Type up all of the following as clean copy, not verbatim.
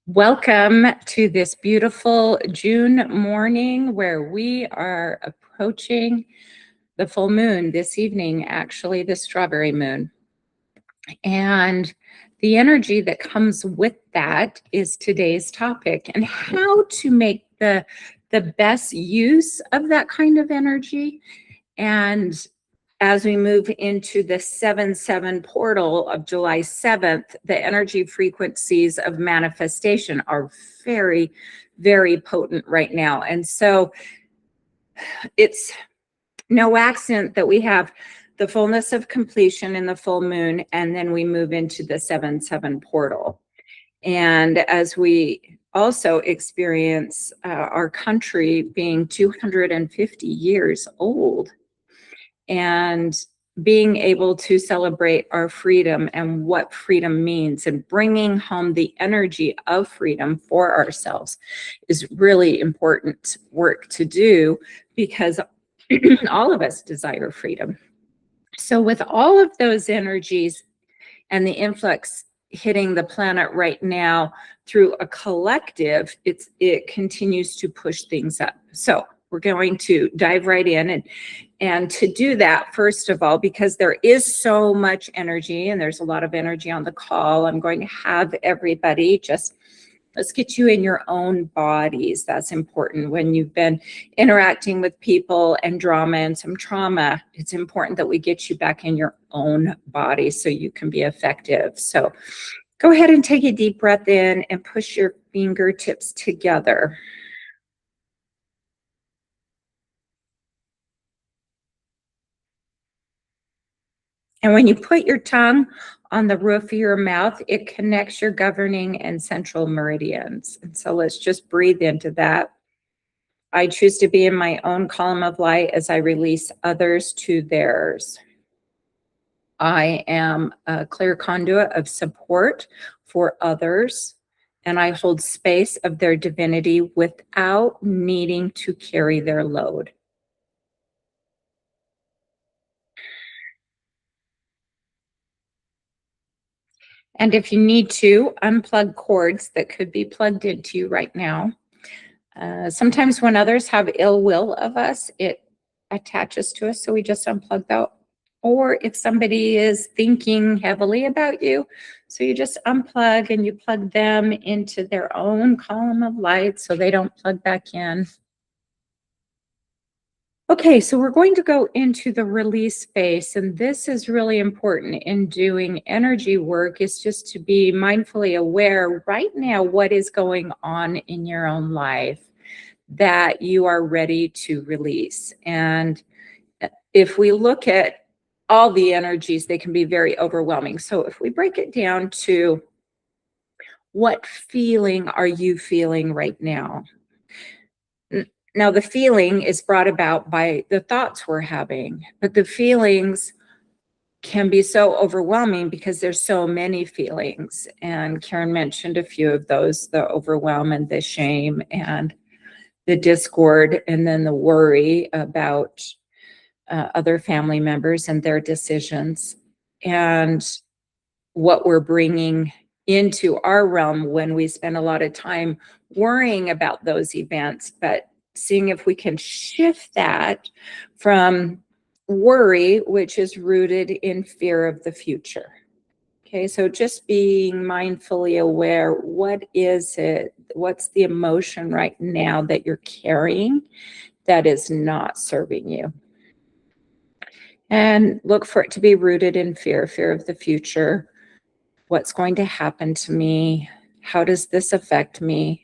Welcome to this beautiful June morning where we are approaching the full moon this evening, actually the strawberry moon. And the energy that comes with that is today's topic, and how to make the best use of that kind of energy. And as we move into the 7/7 portal of July 7th, the energy frequencies of manifestation are very, very potent right now. And so it's no accident that we have the fullness of completion in the full moon, and then we move into the 7/7 portal. And as we also experience our country being 250 years old, and being able to celebrate our freedom and what freedom means, and bringing home the energy of freedom for ourselves is really important work to do, because all of us desire freedom. So with all of those energies and the influx hitting the planet right now through a collective, it continues to push things up. So we're going to dive right in, and to do that, first of all, because there is so much energy and there's a lot of energy on the call, I'm going to have everybody just, let's get you in your own bodies. That's important. When you've been interacting with people and drama and some trauma, it's important that we get you back in your own body so you can be effective. So go ahead and take a deep breath in and push your fingertips together. And when you put your tongue on the roof of your mouth, it connects your governing and central meridians. And so let's just breathe into that. I choose to be in my own column of light as I release others to theirs. I am a clear conduit of support for others, and I hold space of their divinity without needing to carry their load. And if you need to, unplug cords that could be plugged into you right now. Sometimes when others have ill will of us, it attaches to us, so we just unplug that. Or if somebody is thinking heavily about you, so you just unplug and you plug them into their own column of light so they don't plug back in. Okay, so we're going to go into the release space, and this is really important in doing energy work, is just to be mindfully aware right now what is going on in your own life that you are ready to release. And if we look at all the energies, they can be very overwhelming. So if we break it down to what feeling are you feeling right now? Now, the feeling is brought about by the thoughts we're having, but the feelings can be so overwhelming because there's so many feelings. And Karen mentioned a few of those: the overwhelm and the shame and the discord, and then the worry about other family members and their decisions, and what we're bringing into our realm when we spend a lot of time worrying about those events. But seeing if we can shift that from worry, which is rooted in fear of the future. Okay, so just being mindfully aware, what is it? What's the emotion right now that you're carrying that is not serving you? And look for it to be rooted in fear, fear of the future. What's going to happen to me? How does this affect me?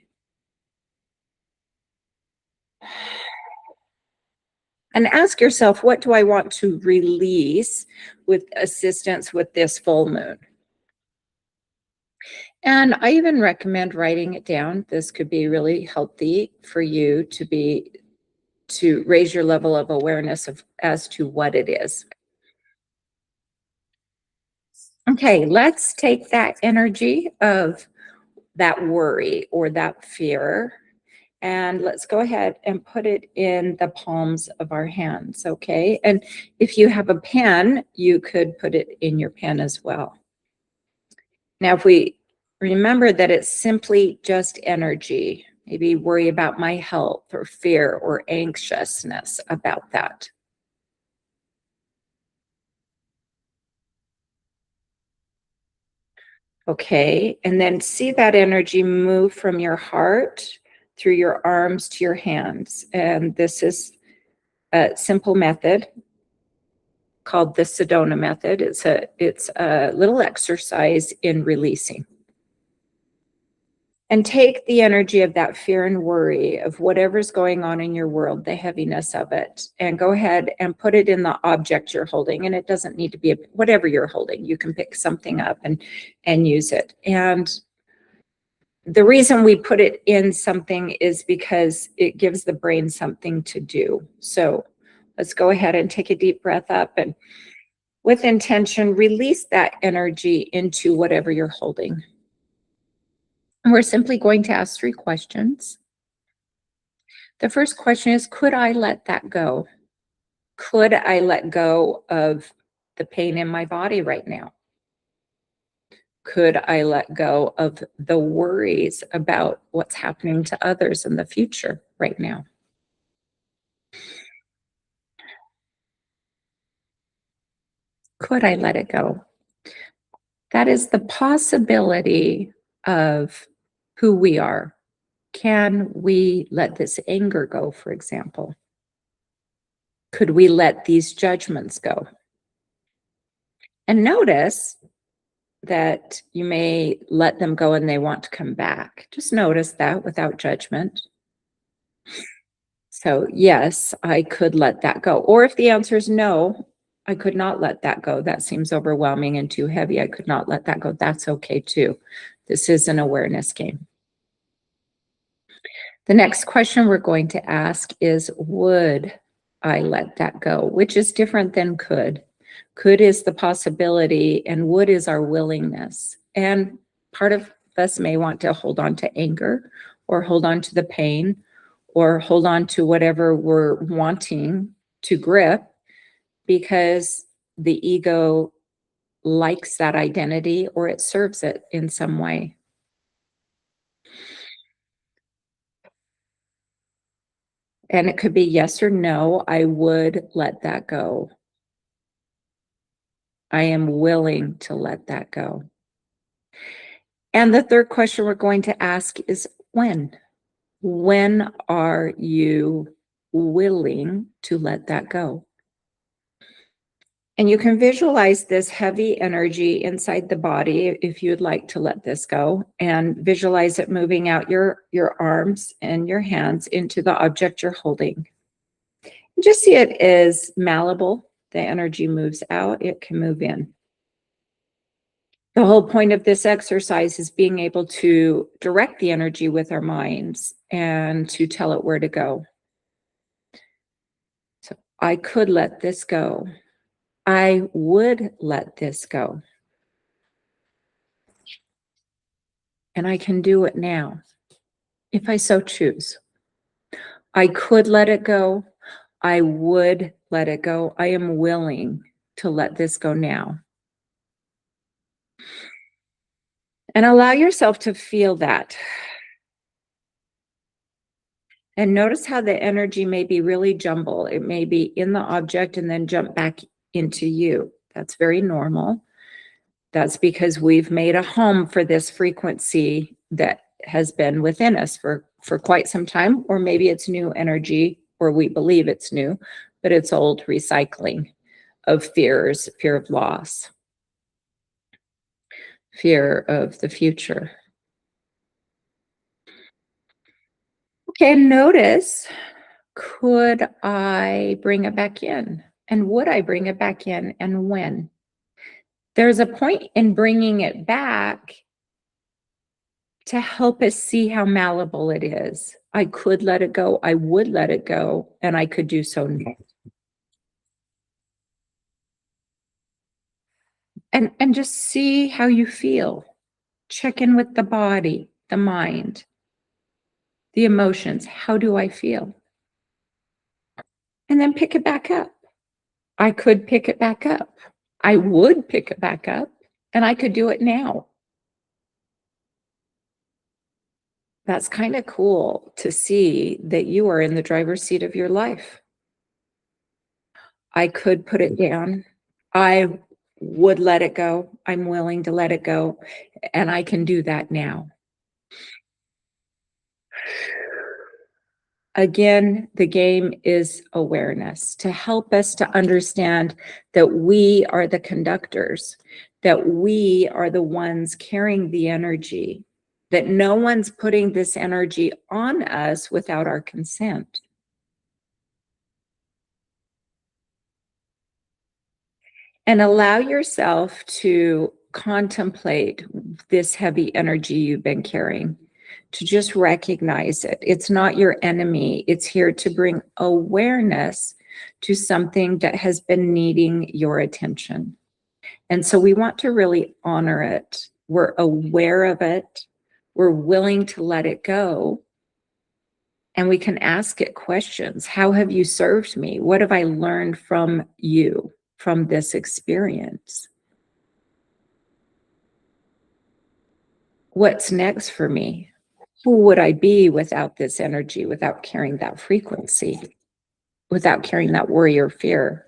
And ask yourself, what do I want to release with assistance with this full moon? And I even recommend writing it down. This could be really healthy for you to raise your level of awareness of as to what it is. Okay, let's take that energy of that worry or that fear, and let's go ahead and put it in the palms of our hands, okay? And if you have a pen, you could put it in your pen as well. Now, if we remember that it's simply just energy. Maybe worry about my health or fear or anxiousness about that. Okay, and then see that energy move from your heart through your arms to your hands. And this is a simple method called the Sedona Method. It's a little exercise in releasing. And take the energy of that fear and worry of whatever's going on in your world, the heaviness of it, and go ahead and put it in the object you're holding. And it doesn't need to be whatever you're holding. You can pick something up and use it. And the reason we put it in something is because it gives the brain something to do. So let's go ahead and take a deep breath up and with intention, release that energy into whatever you're holding. And we're simply going to ask 3 questions. The first question is, could I let that go? Could I let go of the pain in my body right now? Could I let go of the worries about what's happening to others in the future right now? Could I let it go? That is the possibility of who we are. Can we let this anger go, for example? Could we let these judgments go? And notice that you may let them go and they want to come back. Just notice that without judgment. So, yes, I could let that go. Or if the answer is no, I could not let that go. That seems overwhelming and too heavy. I could not let that go. That's okay too. This is an awareness game. The next question we're going to ask is, would I let that go? Which is different than could. Could is the possibility, and would is our willingness. And part of us may want to hold on to anger, or hold on to the pain, or hold on to whatever we're wanting to grip, because the ego likes that identity or it serves it in some way. And it could be yes or no, I would let that go. I am willing to let that go. And the third question we're going to ask is when? When are you willing to let that go? And you can visualize this heavy energy inside the body if you'd like to let this go, and visualize it moving out your arms and your hands into the object you're holding. Just see it as malleable. The energy moves out, it can move in. The whole point of this exercise is being able to direct the energy with our minds and to tell it where to go. So I could let this go. I would let this go. And I can do it now, if I so choose. I could let it go. I would let it go. I am willing to let this go now. And allow yourself to feel that. And notice how the energy may be really jumble. It may be in the object and then jump back into you. That's very normal. That's because we've made a home for this frequency that has been within us for quite some time, or maybe it's new energy, or we believe it's new, but it's old recycling of fears, fear of loss, fear of the future. Okay, notice, could I bring it back in? And would I bring it back in, and when? There's a point in bringing it back to help us see how malleable it is. I could let it go, I would let it go, and I could do so now. And just see how you feel. Check in with the body, the mind, the emotions. How do I feel? And then pick it back up. I could pick it back up. I would pick it back up, and I could do it now. That's kind of cool to see that you are in the driver's seat of your life. I could put it down. I would let it go. I'm willing to let it go, and I can do that now. Again, the game is awareness to help us to understand that we are the conductors, that we are the ones carrying the energy, that no one's putting this energy on us without our consent. And allow yourself to contemplate this heavy energy you've been carrying, to just recognize it. It's not your enemy. It's here to bring awareness to something that has been needing your attention. And so we want to really honor it. We're aware of it. We're willing to let it go. And we can ask it questions. How have you served me? What have I learned from you, from this experience? What's next for me? Who would I be without this energy, without carrying that frequency, without carrying that worry or fear?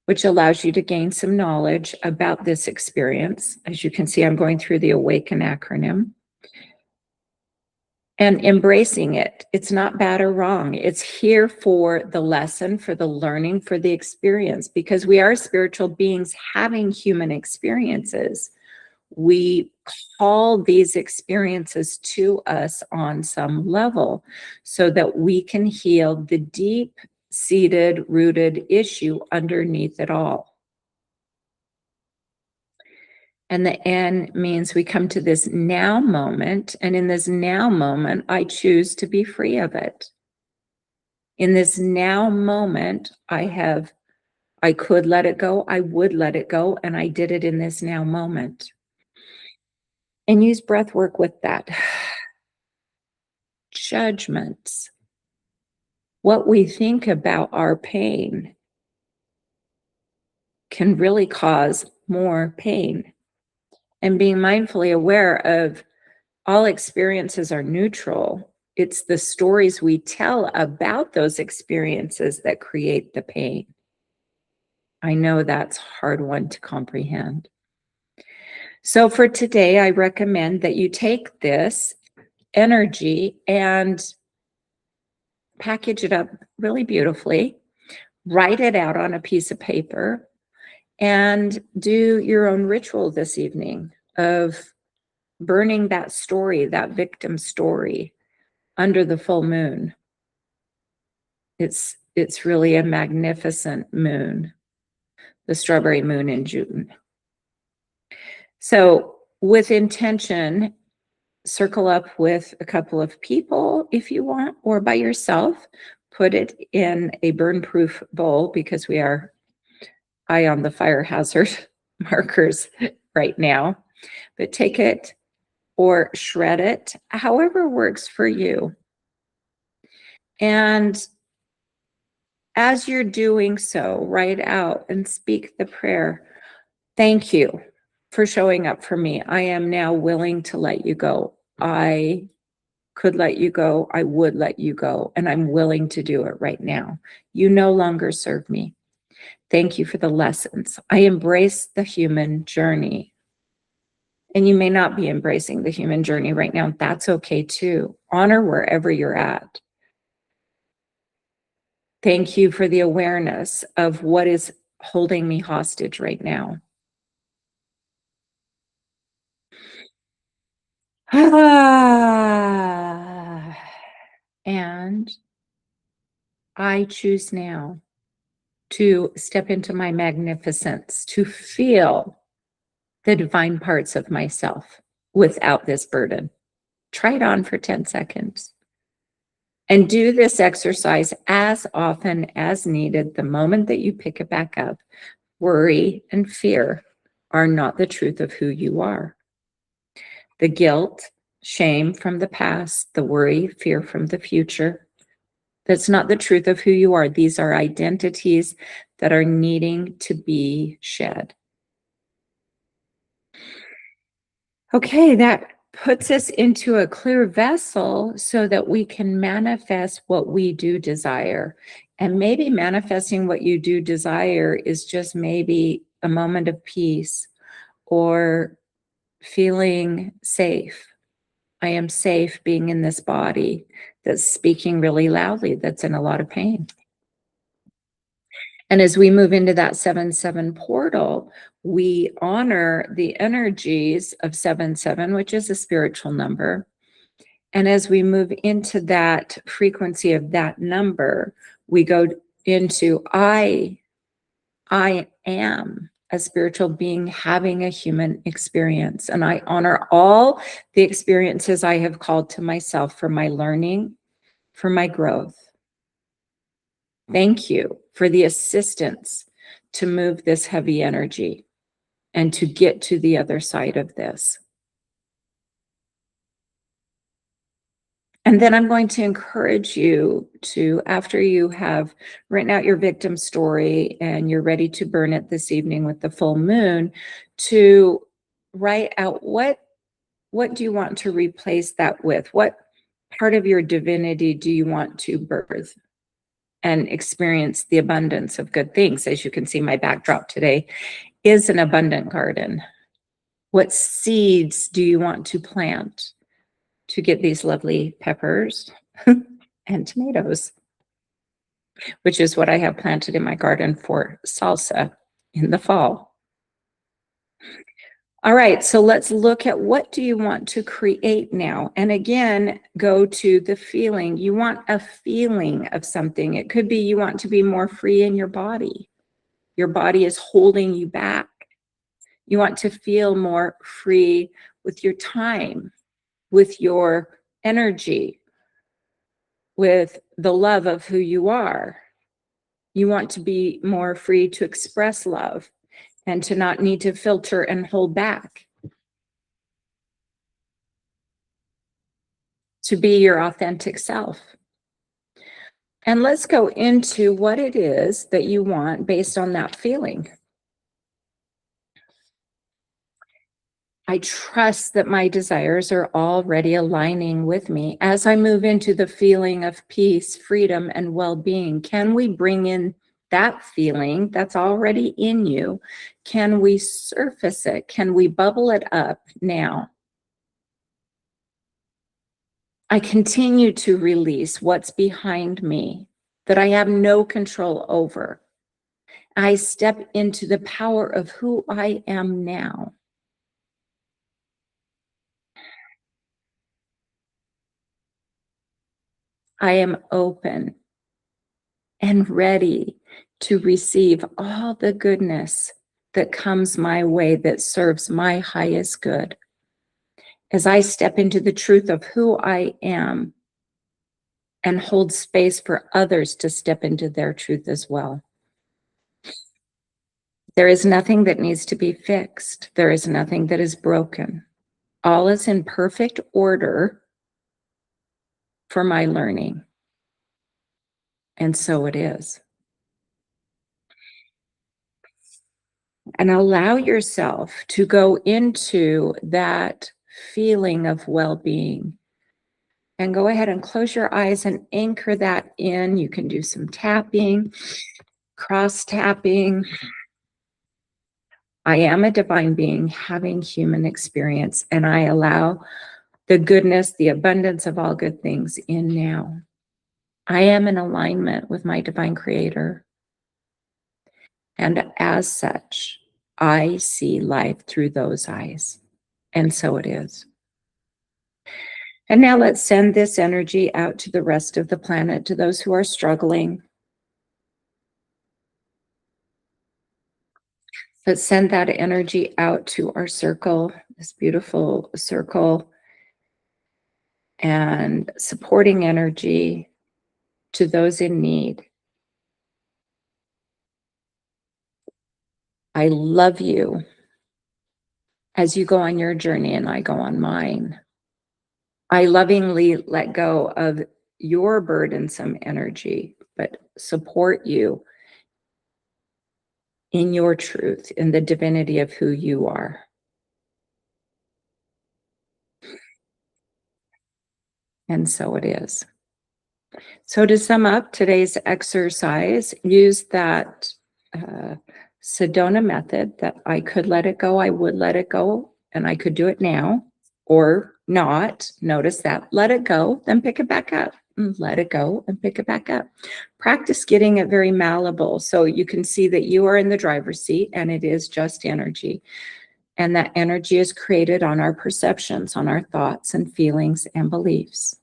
Which allows you to gain some knowledge about this experience. As you can see, I'm going through the AWAKEN acronym and embracing it. It's not bad or wrong. It's here for the lesson, for the learning, for the experience, because we are spiritual beings having human experiences. We call these experiences to us on some level so that we can heal the deep-seated, rooted issue underneath it all. And the N means we come to this now moment, and in this now moment, I choose to be free of it. In this now moment, I could let it go, I would let it go, and I did it in this now moment. And use breath work with that. Judgments. What we think about our pain can really cause more pain. And being mindfully aware of all experiences are neutral. It's the stories we tell about those experiences that create the pain. I know that's a hard one to comprehend. So for today, I recommend that you take this energy and package it up really beautifully, write it out on a piece of paper, and do your own ritual this evening of burning that story, that victim story, under the full moon. It's really a magnificent moon, the strawberry moon in June. So with intention, circle up with a couple of people if you want, or by yourself. Put it in a burn-proof bowl because we are high on the fire hazard markers right now. But take it or shred it, however works for you. And as you're doing so, write out and speak the prayer. Thank you for showing up for me. I am now willing to let you go. I could let you go. I would let you go. And I'm willing to do it right now. You no longer serve me. Thank you for the lessons. I embrace the human journey. And you may not be embracing the human journey right now. That's okay too. Honor wherever you're at. Thank you for the awareness of what is holding me hostage right now. And I choose now to step into my magnificence, to feel the divine parts of myself without this burden. Try it on for 10 seconds. And do this exercise as often as needed. The moment that you pick it back up, worry and fear are not the truth of who you are. The guilt, shame from the past, the worry, fear from the future, that's not the truth of who you are. These are identities that are needing to be shed. Okay, that puts us into a clear vessel so that we can manifest what we do desire. And maybe manifesting what you do desire is just maybe a moment of peace or feeling safe. I am safe being in this body that's speaking really loudly, that's in a lot of pain. And as we move into that 7-7 portal, we honor the energies of 7-7, which is a spiritual number. And as we move into that frequency of that number, we go into I am a spiritual being having a human experience. And I honor all the experiences I have called to myself for my learning, for my growth. Thank you for the assistance to move this heavy energy and to get to the other side of this. And then I'm going to encourage you to, after you have written out your victim story and you're ready to burn it this evening with the full moon, to write out what do you want to replace that with? What part of your divinity do you want to birth and experience the abundance of good things? As you can see, my backdrop today is an abundant garden. What seeds do you want to plant to get these lovely peppers and tomatoes, which is what I have planted in my garden for salsa in the fall. All right, so let's look at what do you want to create now? And again, go to the feeling. You want a feeling of something. It could be you want to be more free in your body. Your body is holding you back. You want to feel more free with your time, with your energy, with the love of who you are. You want to be more free to express love and to not need to filter and hold back. To be your authentic self. And let's go into what it is that you want based on that feeling. I trust that my desires are already aligning with me. As I move into the feeling of peace, freedom, and well-being, can we bring in that feeling that's already in you? Can we surface it? Can we bubble it up now? I continue to release what's behind me that I have no control over. I step into the power of who I am now. I am open and ready to receive all the goodness that comes my way that serves my highest good. As I step into the truth of who I am and hold space for others to step into their truth as well. There is nothing that needs to be fixed. There is nothing that is broken. All is in perfect order for my learning. And so it is. And allow yourself to go into that feeling of well-being. And go ahead and close your eyes and anchor that in. You can do some tapping, cross tapping. I am a divine being having human experience, and I allow the goodness, the abundance of all good things in now. I am in alignment with my divine creator. And as such, I see life through those eyes. And so it is. And now let's send this energy out to the rest of the planet, to those who are struggling. Let's send that energy out to our circle, this beautiful circle, and supporting energy to those in need. I love you as you go on your journey and I go on mine. I lovingly let go of your burdensome energy, but support you in your truth, in the divinity of who you are. And so it is. So to sum up today's exercise, use that uh, Sedona method that I could let it go, I would let it go, and I could do it now or not. Notice that. Let it go, then pick it back up. Let it go and pick it back up. Practice getting it very malleable so you can see that you are in the driver's seat and it is just energy. And that energy is created on our perceptions, on our thoughts and feelings and beliefs.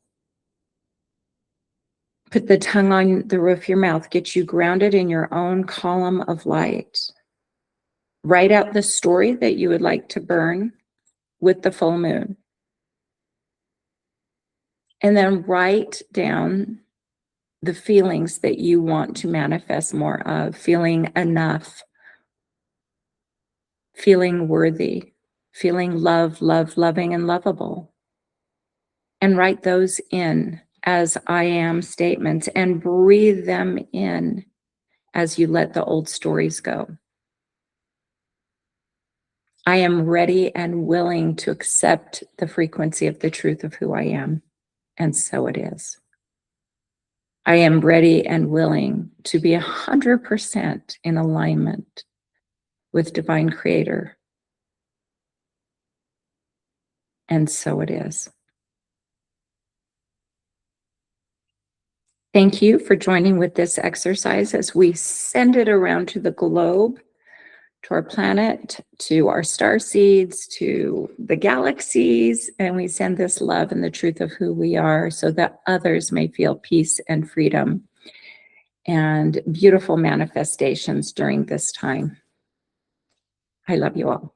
Put the tongue on the roof of your mouth. Get you grounded in your own column of light. Write out the story that you would like to burn with the full moon. And then write down the feelings that you want to manifest more of. Feeling enough. Feeling worthy. Feeling loving, and lovable. And write those in as I am statements and breathe them in as you let the old stories go. I am ready and willing to accept the frequency of the truth of who I am. And so it is. I am ready and willing to be 100% in alignment with Divine Creator. And so it is. Thank you for joining with this exercise as we send it around to the globe, to our planet, to our star seeds, to the galaxies, and we send this love and the truth of who we are so that others may feel peace and freedom and beautiful manifestations during this time. I love you all.